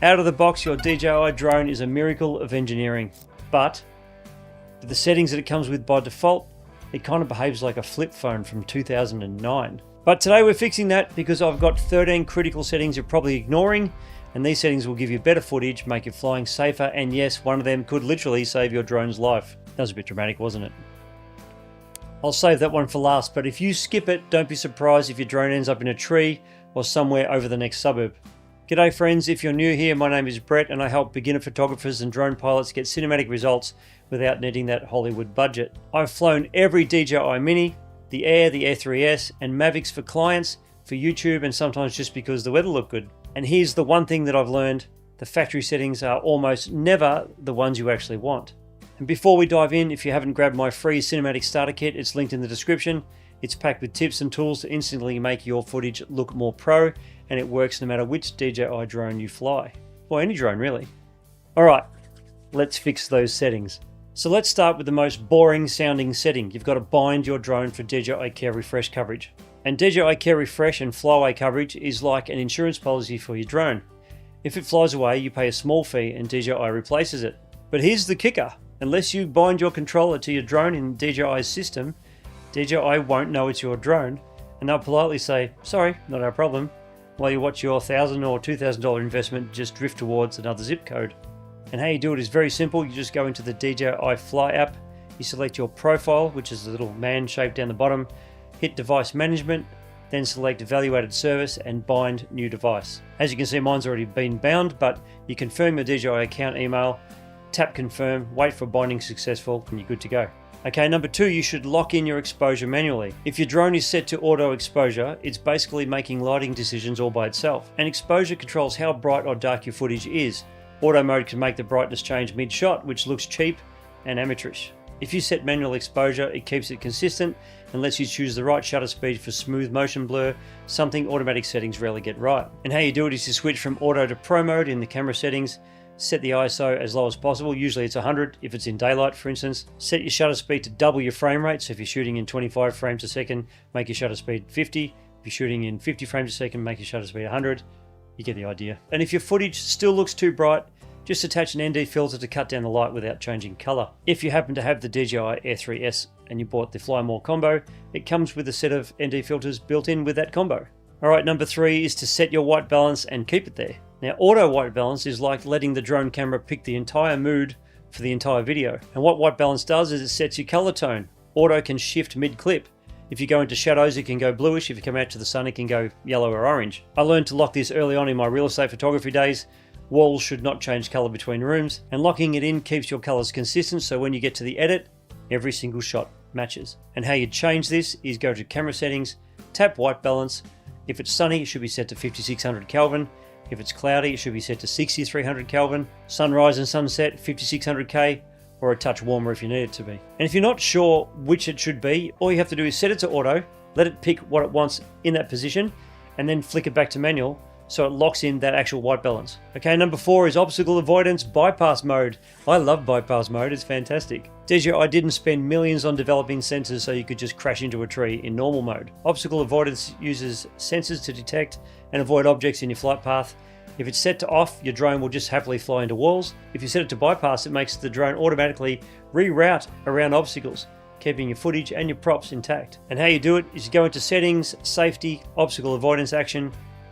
Out of the box, your DJI drone is a miracle of engineering, but with the settings that it comes with by default, it kind of behaves like a flip phone from 2009. But today we're fixing that because I've got 13 critical settings you're probably ignoring, and these settings will give you better footage, make your flying safer, and yes, one of them could literally save your drone's life. That was a bit dramatic, wasn't it? I'll save that one for last, but if you skip it, don't be surprised if your drone ends up in a tree or somewhere over the next suburb. G'day friends, if you're new here, my name is Brett and I help beginner photographers and drone pilots get cinematic results without needing that Hollywood budget. I've flown every DJI Mini, the Air, the Air 3S, and Mavics for clients, for YouTube, and sometimes just because the weather looked good. And here's the one thing that I've learned: the factory settings are almost never the ones you actually want. And before we dive in, if you haven't grabbed my free cinematic starter kit, it's linked in the description. It's packed with tips and tools to instantly make your footage look more pro, and it works no matter which DJI drone you fly. Or any drone really. Alright, let's fix those settings. So let's start with the most boring sounding setting. You've got to bind your drone for DJI Care Refresh coverage. And DJI Care Refresh and flyaway coverage is like an insurance policy for your drone. If it flies away, you pay a small fee and DJI replaces it. But here's the kicker: unless you bind your controller to your drone in DJI's system, DJI won't know it's your drone, and they'll politely say, "Sorry, not our problem," while you watch your $1,000 or $2,000 investment just drift towards another zip code. And how you do it is very simple. You just go into the DJI Fly app, you select your profile, which is the little man shape down the bottom, hit device management, then select evaluated service and bind new device. As you can see, mine's already been bound, but you confirm your DJI account email, tap confirm, wait for binding successful, and you're good to go. Okay, number 2, you should lock in your exposure manually. If your drone is set to auto exposure, it's basically making lighting decisions all by itself. And exposure controls how bright or dark your footage is. Auto mode can make the brightness change mid-shot, which looks cheap and amateurish. If you set manual exposure, it keeps it consistent and lets you choose the right shutter speed for smooth motion blur, something automatic settings rarely get right. And how you do it is to switch from auto to pro mode in the camera settings. Set the ISO as low as possible, usually it's 100 if it's in daylight for instance. Set your shutter speed to double your frame rate, so if you're shooting in 25 frames a second, make your shutter speed 50. If you're shooting in 50 frames a second, make your shutter speed 100. You get the idea. And if your footage still looks too bright, just attach an ND filter to cut down the light without changing color. If you happen to have the DJI Air 3S and you bought the Fly More combo, it comes with a set of ND filters built in with that combo. Alright, number 3 is to set your white balance and keep it there. Now, auto white balance is like letting the drone camera pick the entire mood for the entire video. And what white balance does is it sets your color tone. Auto can shift mid-clip. If you go into shadows, it can go bluish. If you come out to the sun, it can go yellow or orange. I learned to lock this early on in my real estate photography days. Walls should not change color between rooms, and locking it in keeps your colors consistent, so when you get to the edit, every single shot matches. And how you change this is go to camera settings, tap white balance. If it's sunny, it should be set to 5600 Kelvin. If it's cloudy, it should be set to 6300 Kelvin. Sunrise and sunset, 5600K, or a touch warmer if you need it to be. And if you're not sure which it should be, all you have to do is set it to auto, let it pick what it wants in that position, and then flick it back to manual, so it locks in that actual white balance. Okay, number 4 is obstacle avoidance bypass mode. I love bypass mode, it's fantastic. DJI didn't spend millions on developing sensors so you could just crash into a tree in normal mode. Obstacle avoidance uses sensors to detect and avoid objects in your flight path. If it's set to off, your drone will just happily fly into walls. If you set it to bypass, it makes the drone automatically reroute around obstacles, keeping your footage and your props intact. And how you do it is you go into settings, safety, obstacle avoidance action,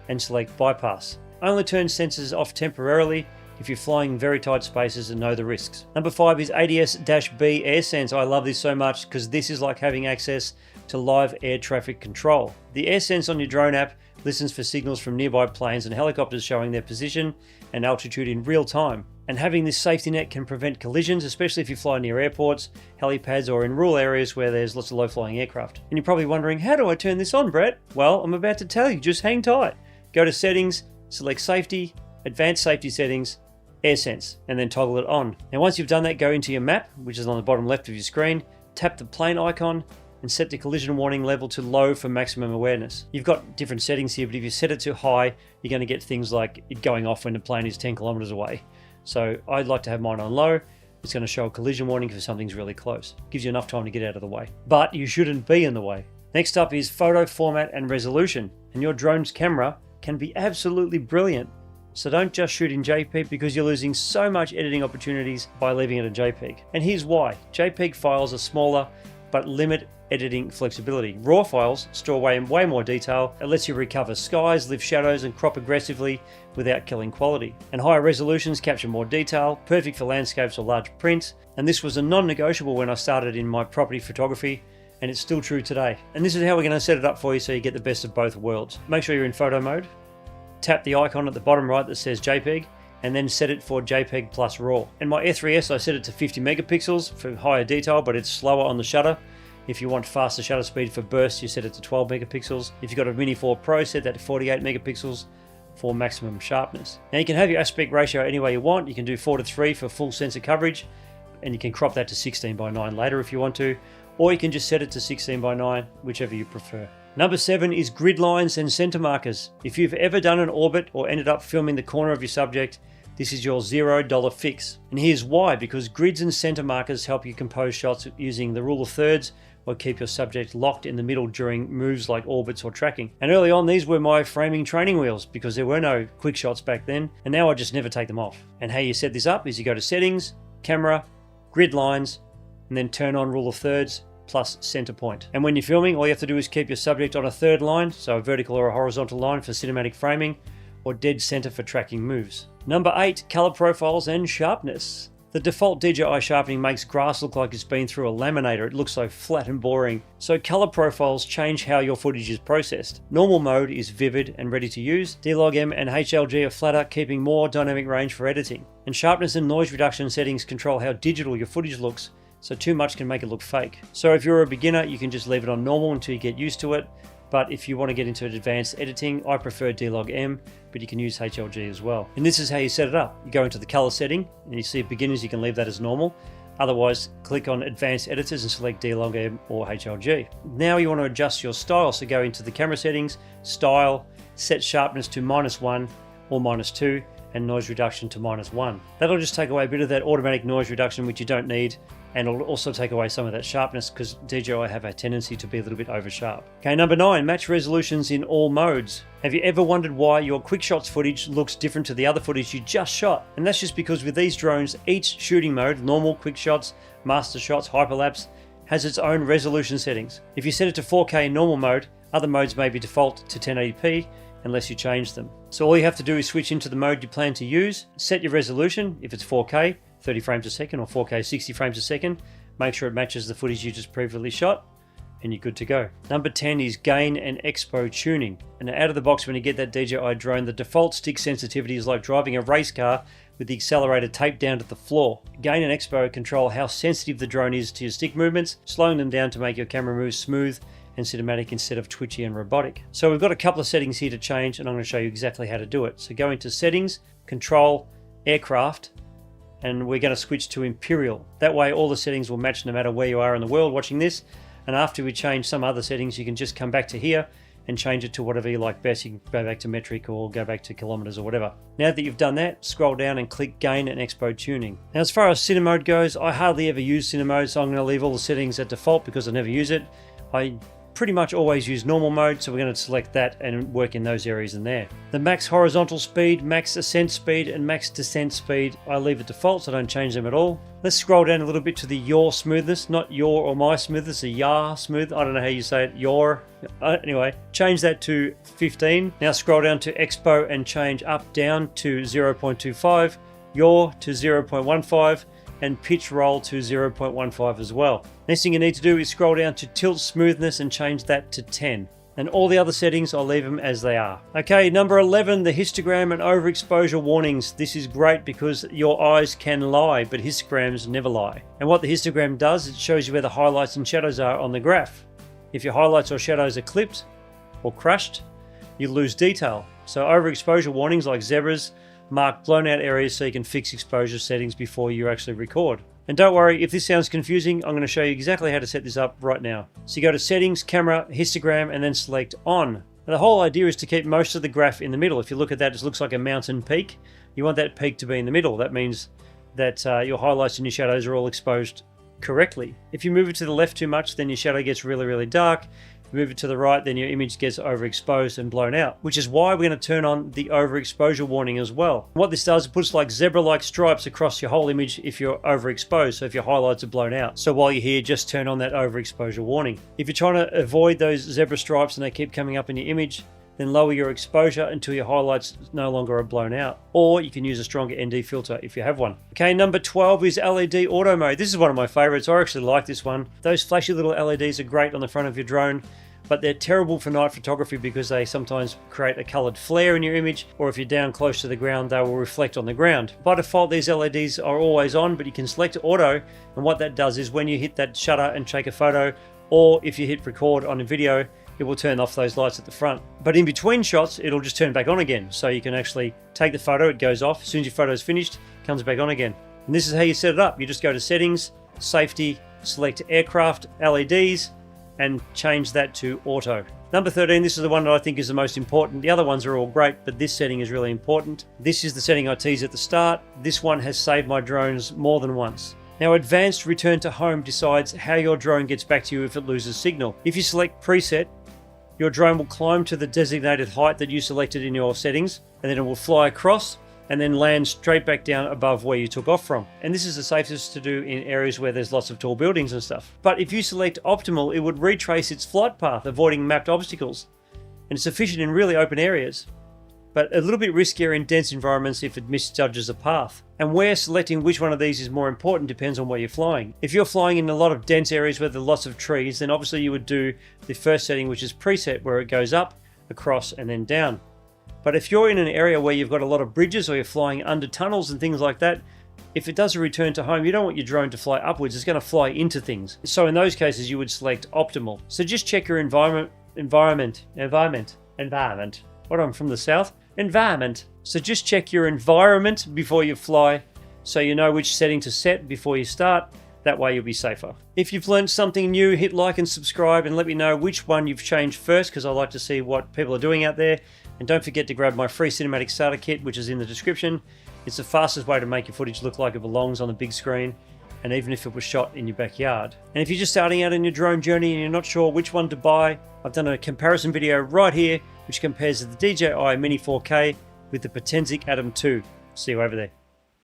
and select bypass. Only turn sensors off temporarily if you're flying in very tight spaces and know the risks. Number 5 is ADS-B AirSense. I love this so much because this is like having access to live air traffic control. The AirSense on your drone app listens for signals from nearby planes and helicopters showing their position and altitude in real time. And having this safety net can prevent collisions, especially if you fly near airports, helipads, or in rural areas where there's lots of low-flying aircraft. And you're probably wondering, how do I turn this on, Brett? Well, I'm about to tell you, just hang tight. Go to settings, select safety, advanced safety settings, AirSense, and then toggle it on. Now once you've done that, go into your map, which is on the bottom left of your screen, tap the plane icon, and set the collision warning level to low for maximum awareness. You've got different settings here, but if you set it to high, you're going to get things like it going off when the plane is 10 kilometers away. So I'd like to have mine on low. It's going to show a collision warning if something's really close. Gives you enough time to get out of the way. But you shouldn't be in the way. Next up is photo format and resolution. And your drone's camera can be absolutely brilliant So don't just shoot in JPEG because you're losing so much editing opportunities by leaving it a JPEG. And here's why. JPEG files are smaller but limit editing flexibility. RAW files store way more detail. It lets you recover skies, lift shadows, and crop aggressively without killing quality. And higher resolutions capture more detail, perfect for landscapes or large prints. And this was a non-negotiable when I started in my property photography, and it's still true today. And this is how we're going to set it up for you so you get the best of both worlds. Make sure you're in photo mode. Tap the icon at the bottom right that says JPEG, and then set it for JPEG plus RAW. And my S3S, I set it to 50 megapixels for higher detail, but it's slower on the shutter. If you want faster shutter speed for bursts, you set it to 12 megapixels. If you've got a Mini 4 Pro, set that to 48 megapixels for maximum sharpness. Now you can have your aspect ratio any way you want. You can do 4:3 for full sensor coverage, and you can crop that to 16:9 later if you want to, or you can just set it to 16:9, whichever you prefer. Number 7 is grid lines and center markers. If you've ever done an orbit or ended up filming the corner of your subject, this is your $0 fix. And here's why, because grids and center markers help you compose shots using the rule of thirds or keep your subject locked in the middle during moves like orbits or tracking. And early on, these were my framing training wheels because there were no quick shots back then, and now I just never take them off. And how you set this up is you go to settings, camera, grid lines, and then turn on rule of thirds plus center point. And when you're filming, all you have to do is keep your subject on a third line, so a vertical or a horizontal line for cinematic framing, or dead center for tracking moves. Number 8, color profiles and sharpness. The default DJI sharpening makes grass look like it's been through a laminator. It looks so flat and boring. So color profiles change how your footage is processed. Normal mode is vivid and ready to use. D-Log-M and HLG are flatter, keeping more dynamic range for editing. And sharpness and noise reduction settings control how digital your footage looks, so too much can make it look fake. So if you're a beginner, you can just leave it on normal until you get used to it. But if you want to get into advanced editing, I prefer D-Log-M, but you can use HLG as well. And this is how you set it up. You go into the color setting, and you see beginners, you can leave that as normal. Otherwise, click on advanced editors and select D-Log-M or HLG. Now you want to adjust your style, so go into the camera settings, style, set sharpness to -1 or -2, and noise reduction to -1. That'll just take away a bit of that automatic noise reduction which you don't need, and it'll also take away some of that sharpness because DJI have a tendency to be a little bit over sharp. Okay, number 9, match resolutions in all modes. Have you ever wondered why your quick shots footage looks different to the other footage you just shot? And that's just because with these drones, each shooting mode, normal, quick shots, master shots, hyperlapse, has its own resolution settings. If you set it to 4K in normal mode, other modes may be default to 1080p unless you change them. So all you have to do is switch into the mode you plan to use, set your resolution, if it's 4K, 30 frames a second, or 4K 60 frames a second. Make sure it matches the footage you just previously shot, and you're good to go. Number 10 is gain and expo tuning. And out of the box, when you get that DJI drone, the default stick sensitivity is like driving a race car with the accelerator taped down to the floor. Gain and expo control how sensitive the drone is to your stick movements, slowing them down to make your camera move smooth and cinematic instead of twitchy and robotic. So we've got a couple of settings here to change, and I'm going to show you exactly how to do it. So go into settings, control, aircraft, and we're going to switch to Imperial. That way all the settings will match no matter where you are in the world watching this. And after we change some other settings, you can just come back to here and change it to whatever you like best. You can go back to metric or go back to kilometers or whatever. Now that you've done that, scroll down and click Gain and Expo Tuning. Now as far as Cine Mode goes, I hardly ever use Cine Mode, so I'm going to leave all the settings at default because I never use it. I pretty much always use normal mode, so we're going to select that and work in those areas in there. The max horizontal speed, max ascent speed, and max descent speed, I leave at default, so I don't change them at all. Let's scroll down a little bit to the yaw smoothness, not your or my smoothness, a yaw smooth. I don't know how you say it, yaw. Anyway, change that to 15. Now scroll down to Expo and change up down to 0.25, yaw to 0.15, and pitch roll to 0.15 as well. Next thing you need to do is scroll down to tilt smoothness and change that to 10. And all the other settings, I'll leave them as they are. Okay, number 11, the histogram and overexposure warnings. This is great because your eyes can lie, but histograms never lie. And what the histogram does, it shows you where the highlights and shadows are on the graph. If your highlights or shadows are clipped or crushed, you lose detail. So overexposure warnings like zebras mark blown out areas so you can fix exposure settings before you actually record. And don't worry, if this sounds confusing, I'm going to show you exactly how to set this up right now. So you go to settings, camera, histogram, and then select on. Now the whole idea is to keep most of the graph in the middle. If you look at that, it looks like a mountain peak. You want that peak to be in the middle. That means that your highlights and your shadows are all exposed correctly. If you move it to the left too much, then your shadow gets really, really dark. Move it to the right, then your image gets overexposed and blown out, which is why we're going to turn on the overexposure warning as well. What this does, it puts like zebra-like stripes across your whole image if you're overexposed, so if your highlights are blown out. So while you're here, just turn on that overexposure warning. If you're trying to avoid those zebra stripes and they keep coming up in your image, then lower your exposure until your highlights no longer are blown out. Or you can use a stronger ND filter if you have one. Okay, number 12 is LED auto mode. This is one of my favorites. I actually like this one. Those flashy little LEDs are great on the front of your drone, but they're terrible for night photography because they sometimes create a colored flare in your image, or if you're down close to the ground, they will reflect on the ground. By default, these LEDs are always on, but you can select auto, and what that does is when you hit that shutter and take a photo, or if you hit record on a video, it will turn off those lights at the front. But in between shots, it'll just turn back on again. So you can actually take the photo, it goes off. As soon as your photo is finished, it comes back on again. And this is how you set it up. You just go to settings, safety, select aircraft LEDs, and change that to auto. Number 13, this is the one that I think is the most important. The other ones are all great, but this setting is really important. This is the setting I teased at the start. This one has saved my drones more than once. Now, advanced return to home decides how your drone gets back to you if it loses signal. If you select preset, your drone will climb to the designated height that you selected in your settings, and then it will fly across and then land straight back down above where you took off from. And this is the safest to do in areas where there's lots of tall buildings and stuff. But if you select optimal, it would retrace its flight path, avoiding mapped obstacles. And it's efficient in really open areas, but a little bit riskier in dense environments if it misjudges a path. And where selecting which one of these is more important depends on where you're flying. If you're flying in a lot of dense areas where there are lots of trees, then obviously you would do the first setting, which is preset, where it goes up, across, and then down. But if you're in an area where you've got a lot of bridges or you're flying under tunnels and things like that, if it does a return to home, you don't want your drone to fly upwards, it's going to fly into things. So in those cases, you would select optimal. So just check your environment. What, I'm from the south? Environment. So just check your environment before you fly, so you know which setting to set before you start. That way you'll be safer. If you've learned something new, hit like and subscribe and let me know which one you've changed first, because I like to see what people are doing out there. And don't forget to grab my free cinematic starter kit, which is in the description. It's the fastest way to make your footage look like it belongs on the big screen, and even if it was shot in your backyard. And if you're just starting out on your drone journey and you're not sure which one to buy, I've done a comparison video right here which compares the DJI Mini 4K with the Potensic Atom 2. See you over there.